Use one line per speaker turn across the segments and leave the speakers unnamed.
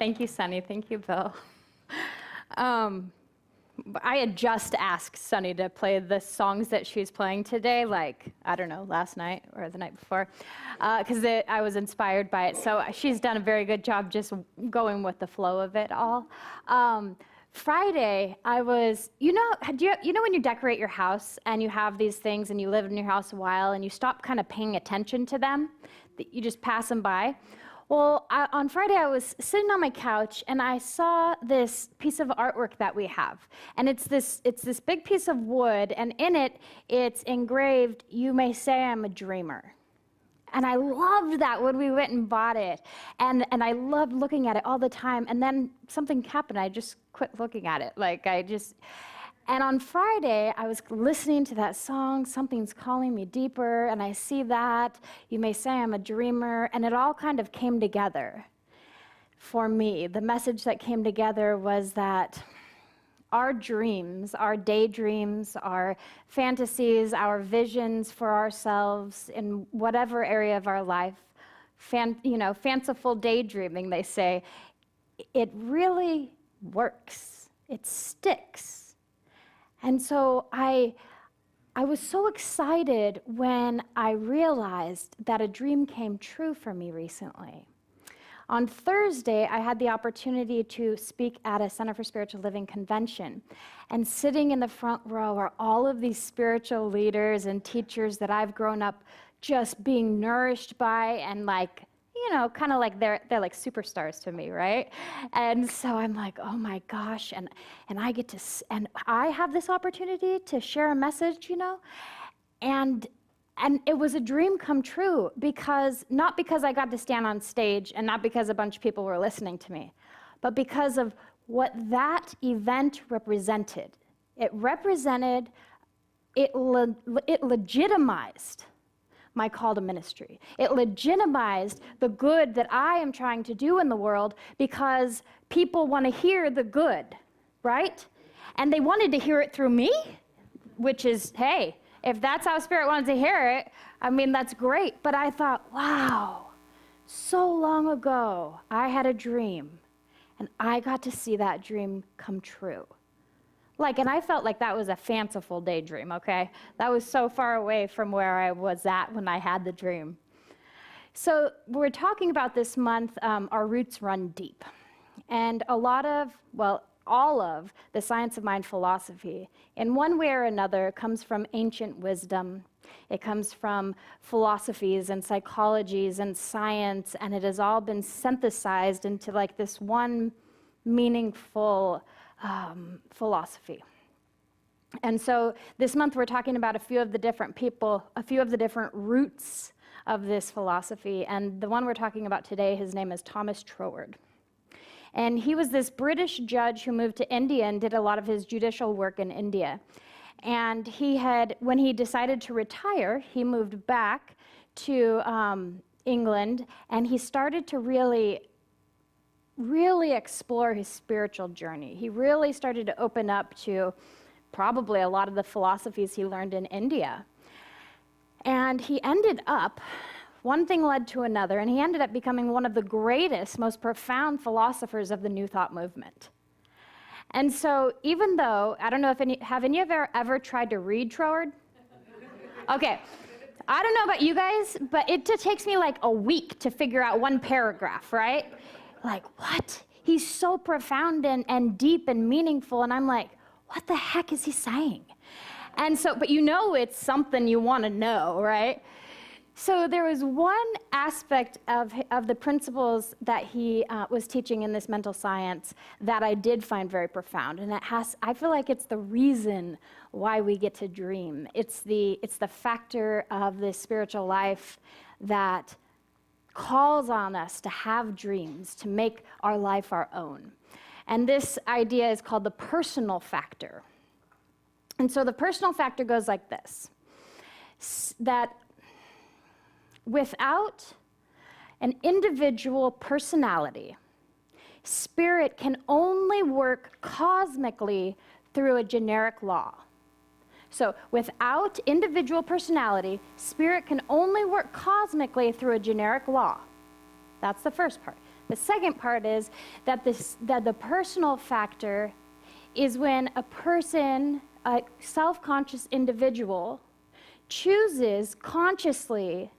Thank you, Sunny. Thank you, Bill. I had just asked Sunny to play the songs that she's playing today, like, I don't know, last night or the night before, because I was inspired by it. So she's done a very good job just going with the flow of it all. Friday, I was, you know when you decorate your house and you have these things and you live in your house a while and you stop kind of paying attention to them, you just pass them by? Well, on Friday, I was sitting on my couch, and I saw this piece of artwork that we have. And it's this big piece of wood, and in it, it's engraved, "You may say I'm a dreamer." And I loved that when we went and bought it. And I loved looking at it all the time. And then something happened. I just quit looking at it. And on Friday, I was listening to that song, "Something's Calling Me Deeper," and I see that, "You may say I'm a dreamer," and it all kind of came together for me. The message that came together was that our dreams, our daydreams, our fantasies, our visions for ourselves in whatever area of our life, fanciful daydreaming, they say, it really works. It sticks. And so I was so excited when I realized that a dream came true for me recently. On Thursday, I had the opportunity to speak at a Center for Spiritual Living convention. And sitting in the front row are all of these spiritual leaders and teachers that I've grown up just being nourished by, and kind of like they're like superstars to me, right? And so I'm like, oh my gosh, and I have this opportunity to share a message, and it was a dream come true, not because I got to stand on stage and not because a bunch of people were listening to me, but because of what that event represented. It legitimized my call to ministry. It legitimized the good that I am trying to do in the world, because people want to hear the good, right? And they wanted to hear it through me, which is, hey, if that's how Spirit wanted to hear it, that's great. But I thought, wow, so long ago, I had a dream, and I got to see that dream come true. And I felt like that was a fanciful daydream, okay? That was so far away from where I was at when I had the dream. So we're talking about this month, our roots run deep. And all of the science of mind philosophy, in one way or another, comes from ancient wisdom. It comes from philosophies and psychologies and science, and it has all been synthesized into this one meaningful philosophy. And so this month we're talking about a few of the different roots of this philosophy. And the one we're talking about today, his name is Thomas Troward. And he was this British judge who moved to India and did a lot of his judicial work in India. And when he decided to retire, he moved back to England, and he started to really explore his spiritual journey. He really started to open up to probably a lot of the philosophies he learned in India. And he ended up, one thing led to another, and he ended up becoming one of the greatest, most profound philosophers of the New Thought movement. And so even though, I don't know have any of you ever tried to read Troward? Okay. I don't know about you guys, but it takes me a week to figure out one paragraph, right? What? He's so profound and deep and meaningful, and I'm like, what the heck is he saying? And so, but it's something you want to know, right? So there was one aspect of the principles that he was teaching in this mental science that I did find very profound, and I feel like it's the reason why we get to dream. It's the factor of this spiritual life that calls on us to have dreams, to make our life our own. And this idea is called the personal factor. And so the personal factor goes like this, that without an individual personality, spirit can only work cosmically through a generic law. So without individual personality, spirit can only work cosmically through a generic law. That's the first part. The second part is that the personal factor is when a person, a self-conscious individual, chooses consciously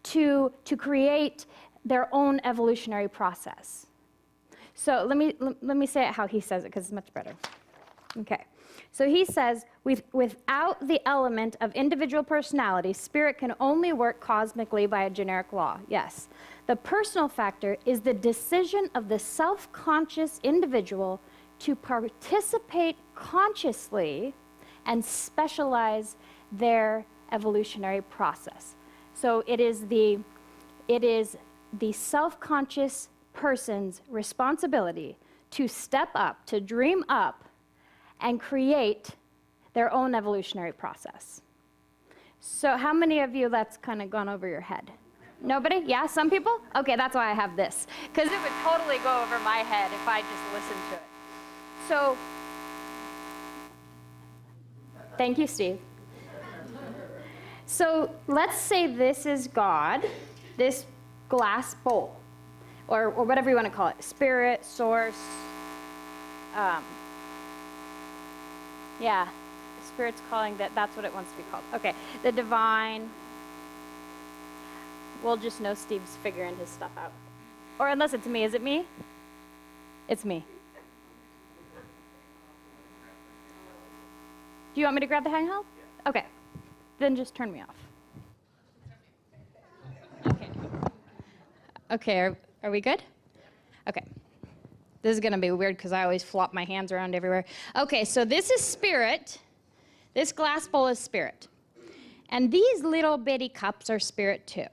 to create their own evolutionary process. So let me say it how he says it, because it's much better. Okay. So he says, without the element of individual personality, spirit can only work cosmically by a generic law. Yes. The personal factor is the decision of the self-conscious individual to participate consciously and specialize their evolutionary process. So it is the self-conscious person's responsibility to step up, to dream up, and create their own evolutionary process. So how many of you that's kind of gone over your head? Nobody? Yeah, some people? Okay, that's why I have this, because it would totally go over my head if I just listened to it. So, thank you, Steve. So let's say this is God, this glass bowl, or whatever you want to call it, spirit, source, yeah, the Spirit's calling that's what it wants to be called. Okay, the divine. We'll just know Steve's figuring his stuff out. Or unless it's me. Is it me? It's me. Do you want me to grab the handheld? Okay. Then just turn me off. Okay. Okay, are we good? Okay. This is going to be weird because I always flop my hands around everywhere. Okay, so this is spirit. This glass bowl is spirit. And these little bitty cups are spirit too.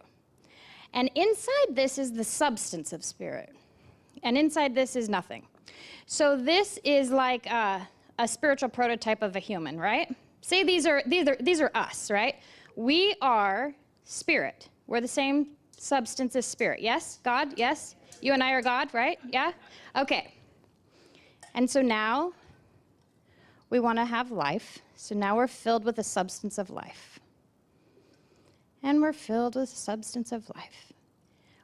And inside this is the substance of spirit. And inside this is nothing. So this is like a spiritual prototype of a human, right? Say these are us, right? We are spirit. We're the same substance as spirit. Yes? God? Yes? You and I are God, right? Yeah? Okay. And so now we want to have life. So now we're filled with the substance of life. And we're filled with the substance of life.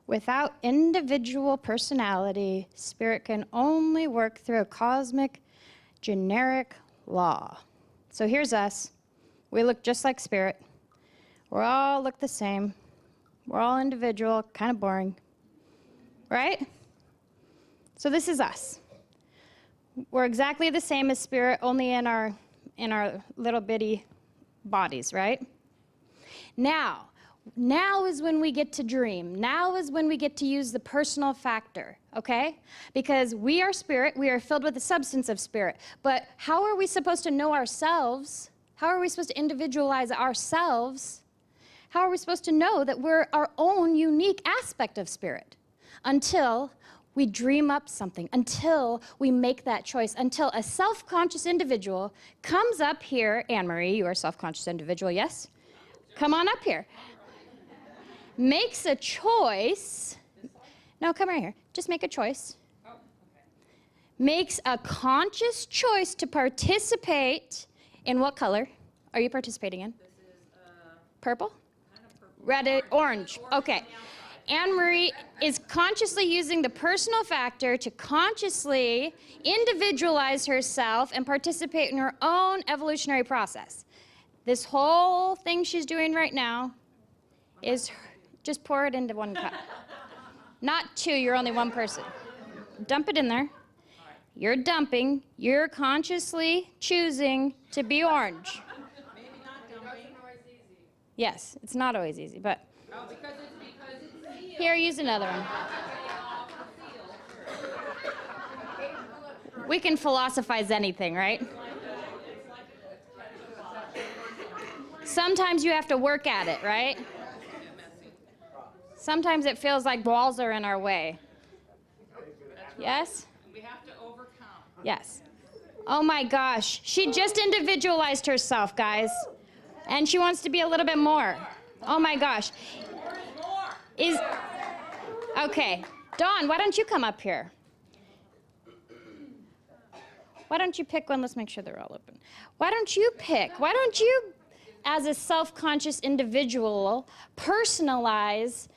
Without individual personality, spirit can only work through a cosmic, generic law. So here's us. We look just like spirit. We all look the same. We're all individual, kind of boring. Right? So this is us. We're exactly the same as spirit, only in our little bitty bodies, right? Now is when we get to dream. Now is when we get to use the personal factor, okay? Because we are spirit, we are filled with the substance of spirit. But how are we supposed to know ourselves? How are we supposed to individualize ourselves? How are we supposed to know that we're our own unique aspect of spirit? Until we dream up something, until we make that choice, until a self-conscious individual comes up here. Anne-Marie, you are a self-conscious individual, yes? Come on up here. Makes a choice. No, come right here. Just make a choice. Oh, okay. Makes a conscious choice to participate in what color are you participating in? This is purple? Kind of purple. Red, orange. Okay. Anne-Marie is consciously using the personal factor to consciously individualize herself and participate in her own evolutionary process. This whole thing she's doing right now is just pour it into one cup. Not two, you're only one person. Dump it in there. You're dumping, you're consciously choosing to be orange.
Maybe not dumping.
Yes, it's not always easy, but.
Oh, because it's
Here, use another one. We can philosophize anything, right? Sometimes you have to work at it, right? Sometimes it feels like walls are in our way. Yes?
We have to overcome.
Yes. Oh my gosh, she just individualized herself, guys. And she wants to be a little bit more. Oh my gosh. Okay, Dawn, why don't you come up here? Why don't you pick one? Let's make sure they're all open. Why don't you pick? Why don't you, as a self-conscious individual, personalize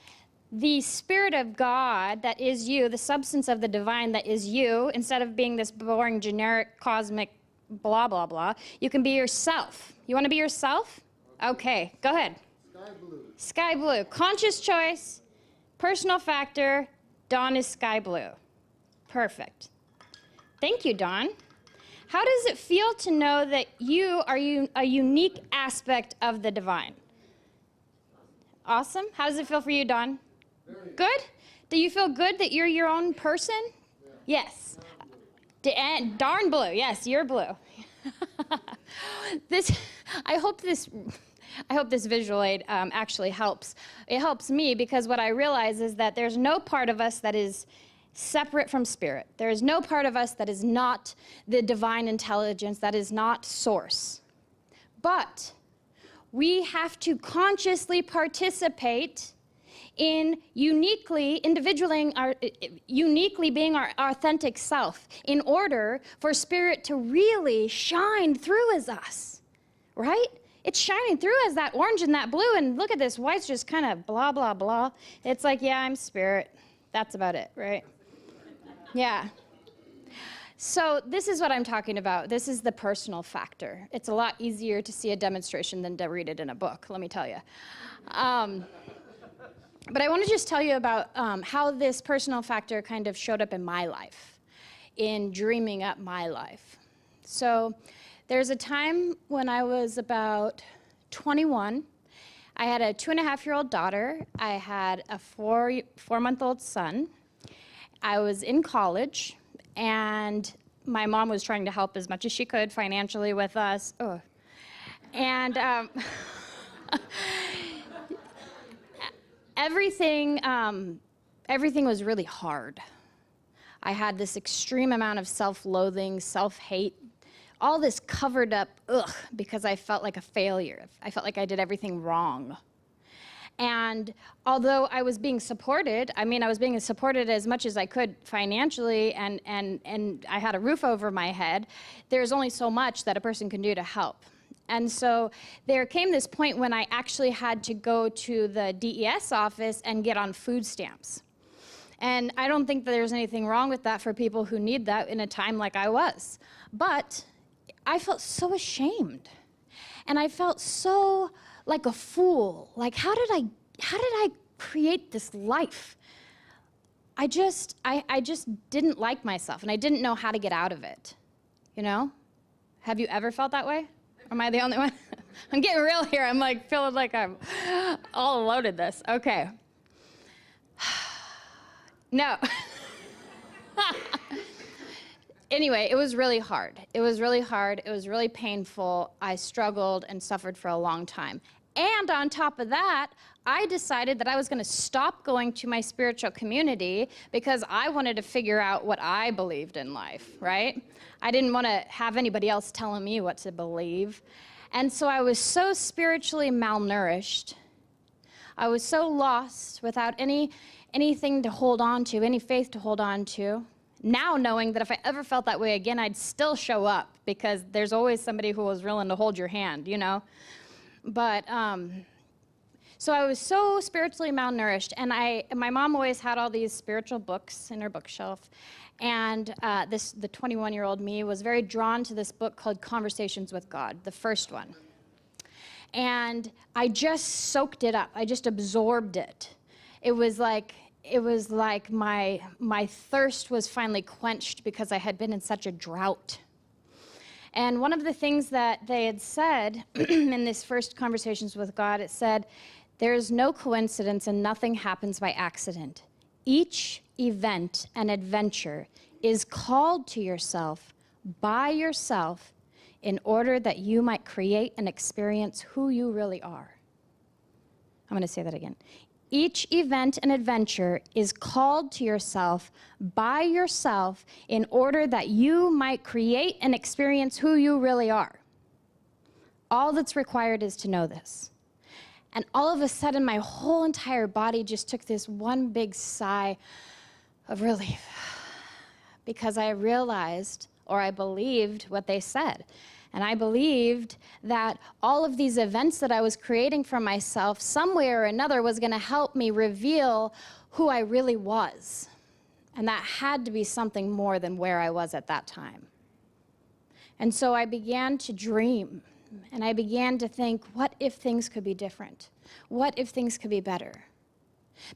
the Spirit of God that is you, the substance of the divine that is you, instead of being this boring, generic, cosmic, blah, blah, blah, you can be yourself. You want to be yourself? Okay, go ahead.
Sky blue.
Sky blue. Conscious choice, personal factor. Dawn is sky blue. Perfect. Thank you, Dawn. How does it feel to know that you are a unique aspect of the divine? Awesome. How does it feel for you, Dawn? Good? Do you feel good that you're your own person? Yeah. Yes. And darn blue. Yes, you're blue. I hope this visual aid actually helps. It helps me because what I realize is that there's no part of us that is separate from spirit. There is no part of us that is not the divine intelligence, that is not source. But we have to consciously participate in uniquely being our authentic self in order for spirit to really shine through as us, right? It's shining through as that orange and that blue, and look at this white's just kind of blah, blah, blah. It's like, yeah, I'm spirit. That's about it, right? Yeah. So this is what I'm talking about. This is the personal factor. It's a lot easier to see a demonstration than to read it in a book, let me tell you. But I want to just tell you about how this personal factor kind of showed up in my life, in dreaming up my life. So there's a time when I was about 21. I had a 2.5-year-old daughter. I had a 4-month-old son. I was in college, and my mom was trying to help as much as she could financially with us. Oh. And everything was really hard. I had this extreme amount of self-loathing, self-hate, all this covered up, because I felt like a failure. I felt like I did everything wrong. And although I was being supported, I was being supported as much as I could financially, and I had a roof over my head, there's only so much that a person can do to help. And so there came this point when I actually had to go to the DES office and get on food stamps. And I don't think that there's anything wrong with that for people who need that in a time like I was. But I felt so ashamed. And I felt so like a fool. Like, how did I create this life? I just didn't like myself, and I didn't know how to get out of it. You know? Have you ever felt that way? Or am I the only one? I'm getting real here. I'm like feeling like I'm all loaded this. Okay. No. Anyway, it was really hard. It was really hard. It was really painful. I struggled and suffered for a long time. And on top of that, I decided that I was going to stop going to my spiritual community because I wanted to figure out what I believed in life, right? I didn't want to have anybody else telling me what to believe. And so I was so spiritually malnourished. I was so lost without anything to hold on to, any faith to hold on to. Now knowing that if I ever felt that way again, I'd still show up because there's always somebody who was willing to hold your hand, you know? But, so I was so spiritually malnourished, and my mom always had all these spiritual books in her bookshelf, and the 21-year-old me was very drawn to this book called Conversations with God, the first one. And I just soaked it up. I just absorbed it. It was like my thirst was finally quenched because I had been in such a drought. And one of the things that they had said in this first Conversations with God, it said, there is no coincidence and nothing happens by accident. Each event and adventure is called to yourself by yourself in order that you might create and experience who you really are. I'm going to say that again. Each event and adventure is called to yourself by yourself in order that you might create and experience who you really are. All that's required is to know this. And all of a sudden, my whole entire body just took this one big sigh of relief because I realized or I believed what they said. And I believed that all of these events that I was creating for myself, some way or another, was going to help me reveal who I really was. And that had to be something more than where I was at that time. And so I began to dream, and I began to think, what if things could be different? What if things could be better?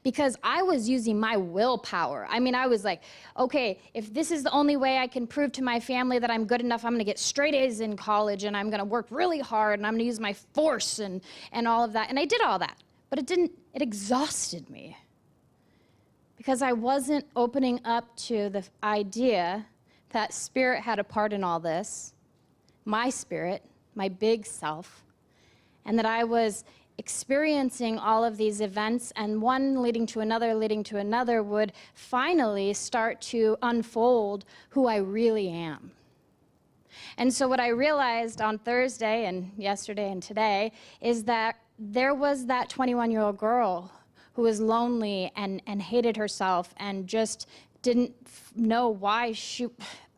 Because I was using my willpower. I mean, I was like, okay, if this is the only way I can prove to my family that I'm good enough, I'm going to get straight A's in college, and I'm going to work really hard, and I'm going to use my force and all of that. And I did all that. But it exhausted me. Because I wasn't opening up to the idea that spirit had a part in all this, my spirit, my big self, and that I was experiencing all of these events, and one leading to another would finally start to unfold who I really am. And so what I realized on Thursday and yesterday and today is that there was that 21-year-old girl who was lonely and hated herself and just didn't know why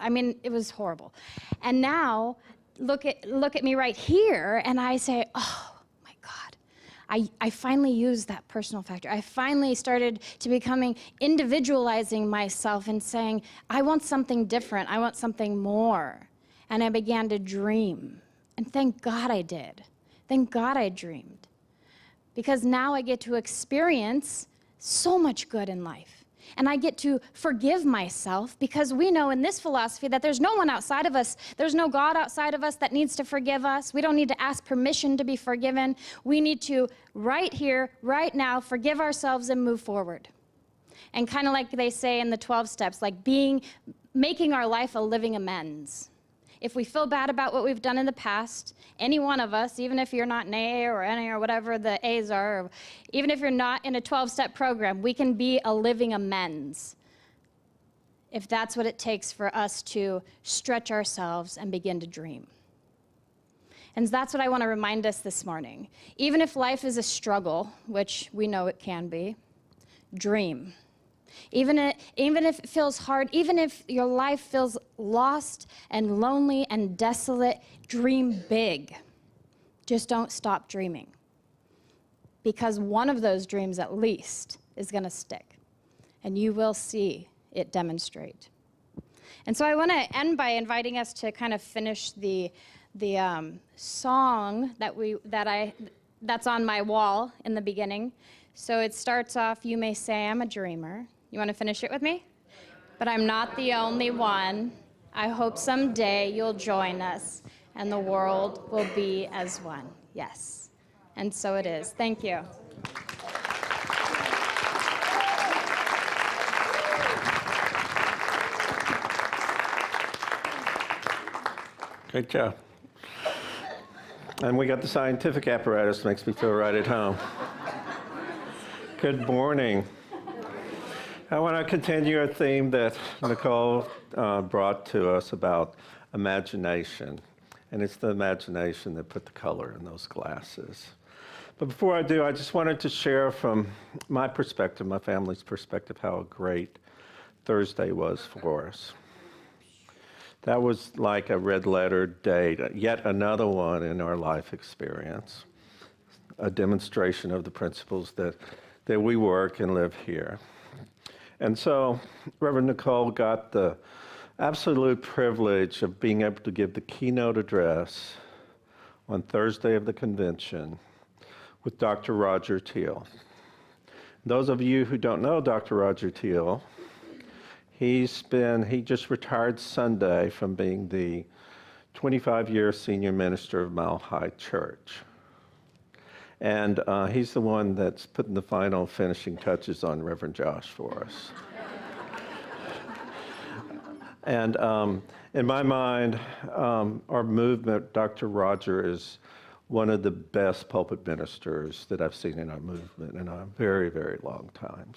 it was horrible. And now look at me right here, and I say, oh my God, I finally used that personal factor. I finally started to becoming individualizing myself and saying, I want something different. I want something more. And I began to dream. And thank God I did. Thank God I dreamed. Because now I get to experience so much good in life. And I get to forgive myself, because we know in this philosophy that there's no one outside of us, there's no God outside of us that needs to forgive us. We don't need to ask permission to be forgiven. We need to, right here, right now, forgive ourselves and move forward. And kind of like they say in the 12 steps, like making our life a living amends. If we feel bad about what we've done in the past, any one of us, even if you're not an A or NA or whatever the A's are, or even if you're not in a 12-step program, we can be a living amends if that's what it takes for us to stretch ourselves and begin to dream. And that's what I want to remind us this morning. Even if life is a struggle, which we know it can be, dream. Even if it feels hard, even if your life feels lost and lonely and desolate, dream big. Just don't stop dreaming. Because one of those dreams, at least, is going to stick. And you will see it demonstrate. And so I want to end by inviting us to kind of finish the song that's on my wall in the beginning. So it starts off, you may say I'm a dreamer. You want to finish it with me? But I'm not the only one. I hope someday you'll join us and the world will be as one. Yes. And so it is. Thank you.
Great job. And we got the scientific apparatus, makes me feel right at home. Good morning. I want to continue a theme that Nicole brought to us about imagination. And it's the imagination that put the color in those glasses. But before I do, I just wanted to share from my perspective, my family's perspective, how a great Thursday was for us. That was like a red letter day, yet another one in our life experience, a demonstration of the principles that we work and live here. And so Reverend Nicole got the absolute privilege of being able to give the keynote address on Thursday of the convention with Dr. Roger Teal. Those of you who don't know Dr. Roger Teal, he just retired Sunday from being the 25-year senior minister of Mile High Church. And he's the one that's putting the final finishing touches on Reverend Josh for us. And in my mind, our movement, Dr. Roger is one of the best pulpit ministers that I've seen in our movement in a very, very long time.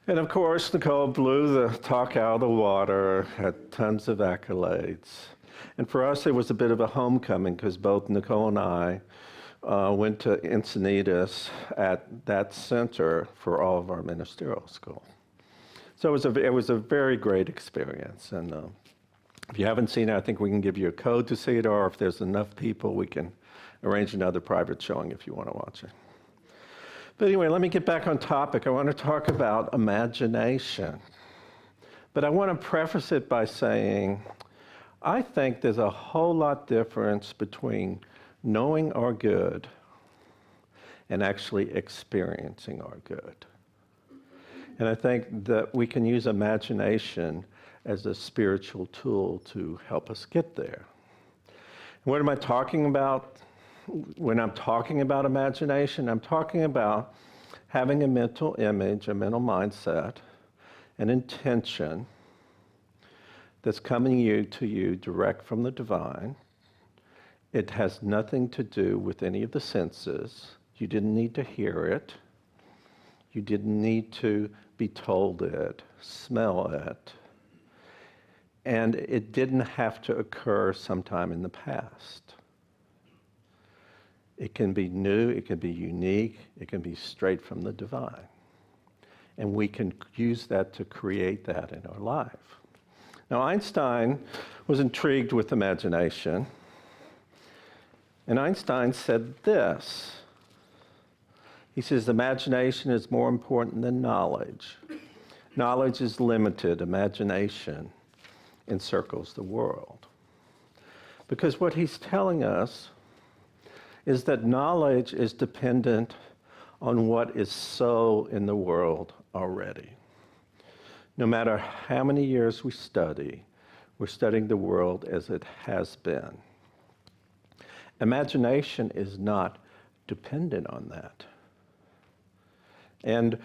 And of course, Nicole blew the talk out of the water, had tons of accolades. And for us, it was a bit of a homecoming because both Nicole and I went to Encinitas at that center for all of our ministerial school. So it was a very great experience. And If you haven't seen it, I think we can give you a code to see it, or if there's enough people, we can arrange another private showing if you want to watch it. But anyway, let me get back on topic. I want to talk about imagination. But I want to preface it by saying, I think there's a whole lot difference between knowing our good and actually experiencing our good. And I think that we can use imagination as a spiritual tool to help us get there. What am I talking about? When I'm talking about imagination, I'm talking about having a mental image, a mental mindset, an intention that's coming to you direct from the divine. It has nothing to do with any of the senses. You didn't need to hear it. You didn't need to be told it, smell it. And it didn't have to occur sometime in the past. It can be new, it can be unique, it can be straight from the divine. And we can use that to create that in our life. Now, Einstein was intrigued with imagination. And Einstein said this. He says, imagination is more important than knowledge. Knowledge is limited. Imagination encircles the world. Because what he's telling us is that knowledge is dependent on what is so in the world already. No matter how many years we study, we're studying the world as it has been. Imagination is not dependent on that. And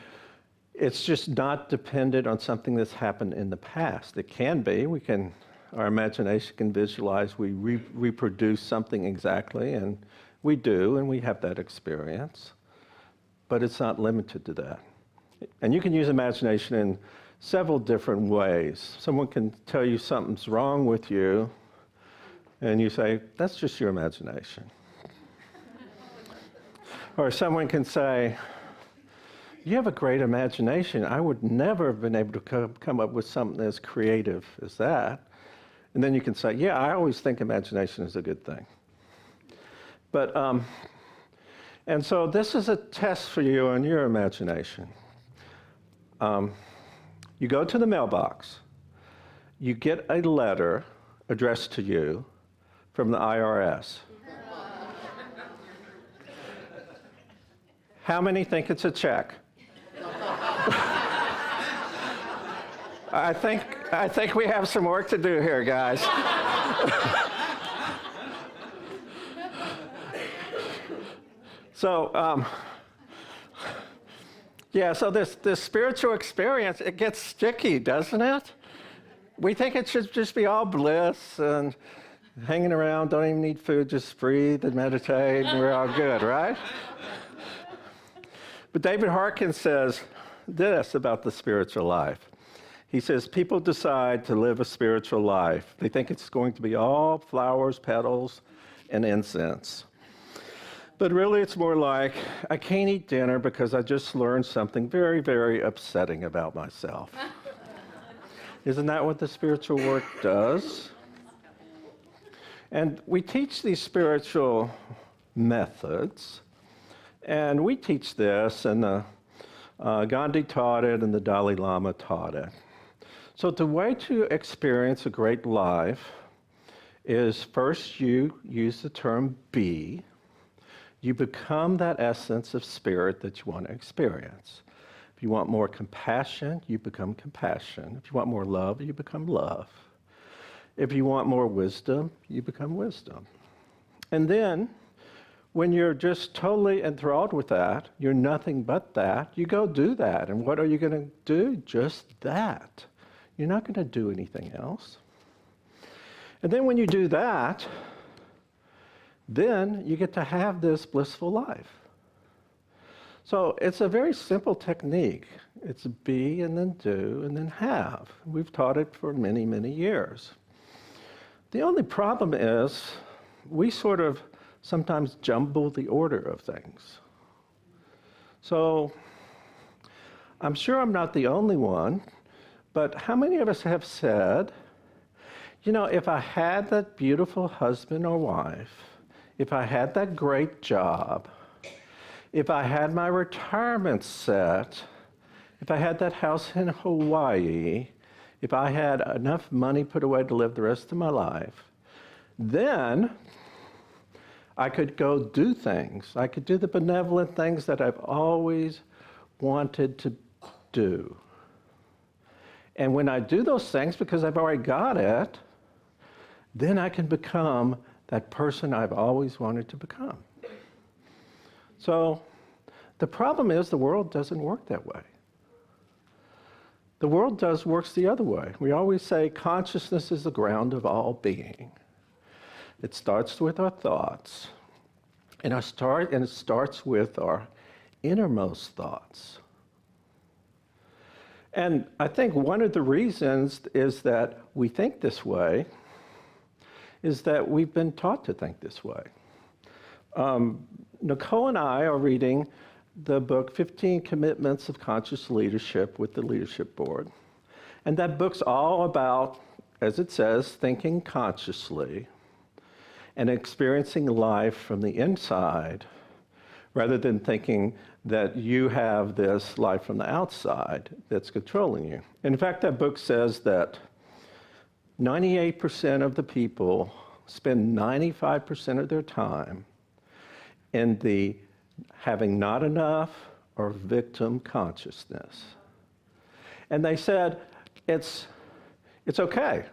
it's just not dependent on something that's happened in the past. It can be. Our imagination can visualize, we reproduce something exactly, and we do, and we have that experience. But it's not limited to that. And you can use imagination in several different ways. Someone can tell you something's wrong with you, and you say, that's just your imagination. Or someone can say, you have a great imagination. I would never have been able to come up with something as creative as that. And then you can say, yeah, I always think imagination is a good thing. But, and so this is a test for you on your imagination. You go to the mailbox. You get a letter addressed to you from the IRS. How many think it's a check? I think we have some work to do here, guys. So, so this spiritual experience, it gets sticky, doesn't it? We think it should just be all bliss and hanging around, don't even need food, just breathe and meditate, and we're all good, right? But David Harkin says this about the spiritual life. He says, people decide to live a spiritual life. They think it's going to be all flowers, petals, and incense. But really, it's more like, I can't eat dinner because I just learned something very, very upsetting about myself. Isn't that what the spiritual work does? And we teach these spiritual methods, and we teach this, and Gandhi taught it, and the Dalai Lama taught it. So the way to experience a great life is first you use the term be. You become that essence of spirit that you want to experience. If you want more compassion, you become compassion. If you want more love, you become love. If you want more wisdom, you become wisdom. And then, when you're just totally enthralled with that, you're nothing but that, you go do that. And what are you going to do? Just that. You're not going to do anything else. And then when you do that, then you get to have this blissful life. So it's a very simple technique. It's be and then do and then have. We've taught it for many, many years. The only problem is we sort of sometimes jumble the order of things. So I'm sure I'm not the only one, but how many of us have said, you know, if I had that beautiful husband or wife, if I had that great job, if I had my retirement set, if I had that house in Hawaii, if I had enough money put away to live the rest of my life, then I could go do things. I could do the benevolent things that I've always wanted to do. And when I do those things, because I've already got it, then I can become that person I've always wanted to become. So the problem is the world doesn't work that way. The world works the other way. We always say consciousness is the ground of all being. It starts with our thoughts, and it starts with our innermost thoughts. And I think one of the reasons is that we think this way is that we've been taught to think this way. Nicole and I are reading the book 15 Commitments of Conscious Leadership with the Leadership Board. And that book's all about, as it says, thinking consciously and experiencing life from the inside rather than thinking that you have this life from the outside that's controlling you. In fact, that book says that 98% of the people spend 95% of their time in the having not enough or victim consciousness. And they said, it's okay.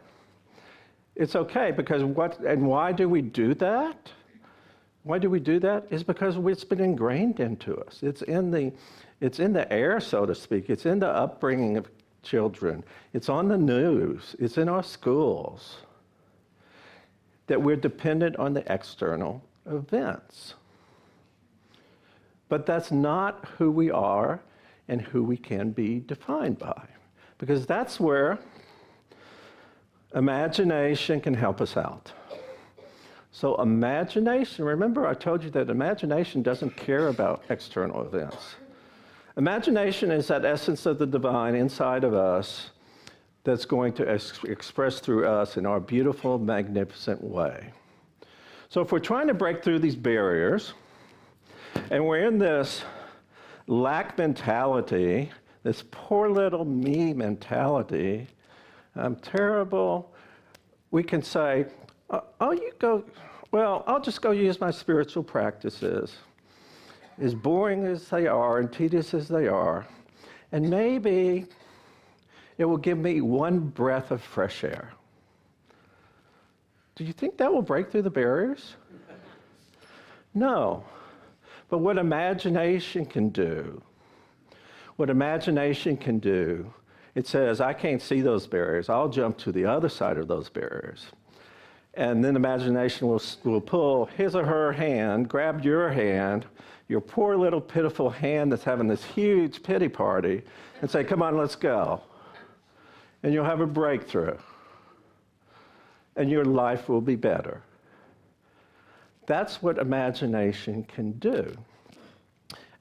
It's okay because why do we do that? Why do we do that? Is because it's been ingrained into us. It's in the air, so to speak. It's in the upbringing of children. It's on the news. It's in our schools that we're dependent on the external events. But that's not who we are and who we can be defined by, because that's where imagination can help us out. So imagination, remember I told you that imagination doesn't care about external events. Imagination is that essence of the divine inside of us that's going to express through us in our beautiful, magnificent way. So if we're trying to break through these barriers, and we're in this lack mentality, this poor little me mentality, I'm terrible, we can say, I'll just go use my spiritual practices, as boring as they are and tedious as they are, and maybe it will give me one breath of fresh air. Do you think that will break through the barriers? No. But what imagination can do, it says, I can't see those barriers. I'll jump to the other side of those barriers. And then imagination will pull his or her hand, grab your hand, your poor little pitiful hand that's having this huge pity party, and say, come on, let's go. And you'll have a breakthrough. And your life will be better. That's what imagination can do.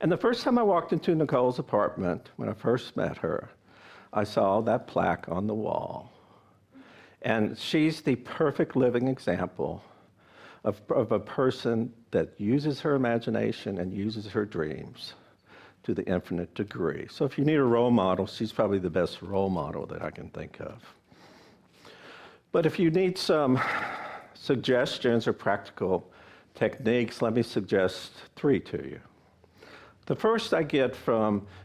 And the first time I walked into Nicole's apartment, when I first met her, I saw that plaque on the wall. And she's the perfect living example of a person that uses her imagination and uses her dreams to the infinite degree. So if you need a role model, she's probably the best role model that I can think of. But if you need some suggestions or practical techniques, let me suggest 3 to you. The first I get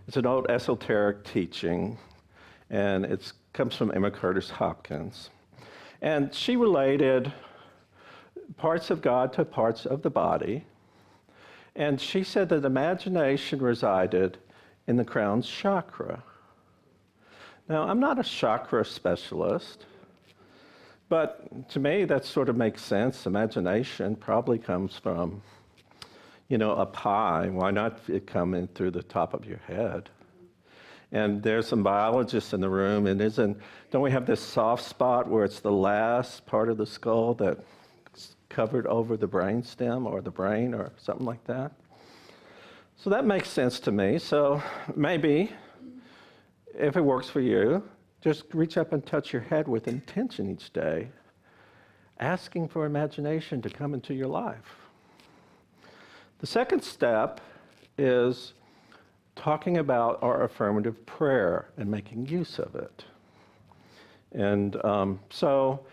it's an old esoteric teaching, and it comes from Emma Curtis Hopkins. And she related parts of God to parts of the body. And she said that imagination resided in the crown chakra. Now, I'm not a chakra specialist, but to me, that sort of makes sense. Imagination probably comes from, a pie. Why not it come in through the top of your head? And there's some biologists in the room, and don't we have this soft spot where it's the last part of the skull that's covered over the brainstem or the brain or something like that? So that makes sense to me. So maybe, if it works for you, just reach up and touch your head with intention each day asking for imagination to come into your life. The second step is talking about our affirmative prayer and making use of it. And so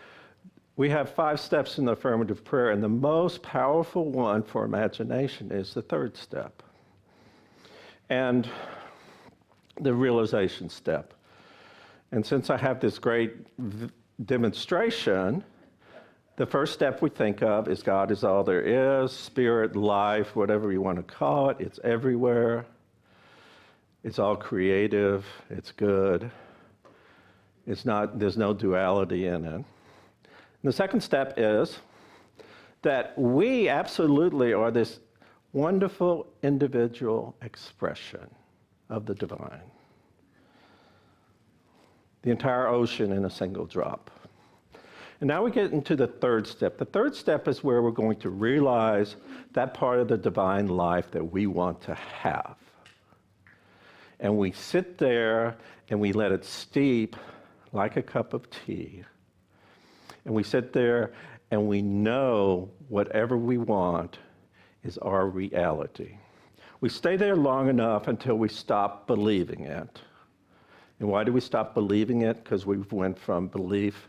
we have 5 steps in the affirmative prayer, and the most powerful one for imagination is the third step, and the realization step. And since I have this great demonstration, the first step we think of is God is all there is, spirit, life, whatever you want to call it. It's everywhere. It's all creative. It's good. There's no duality in it. And the second step is that we absolutely are this wonderful individual expression of the divine. The entire ocean in a single drop. And now we get into the third step. The third step is where we're going to realize that part of the divine life that we want to have. And we sit there and we let it steep like a cup of tea. And we sit there and we know whatever we want is our reality. We stay there long enough until we stop believing it. And why do we stop believing it? Because we went from belief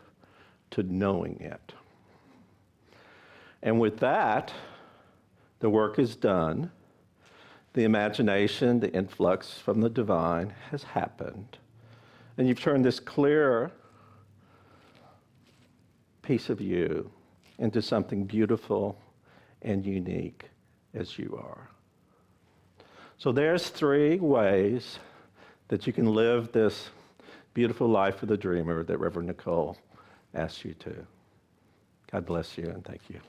to knowing it. And with that, the work is done. The imagination, the influx from the divine has happened. And you've turned this clear piece of you into something beautiful and unique as you are. So there's 3 ways that you can live this beautiful life of the dreamer that Reverend Nicole asked you to. God bless you and thank you.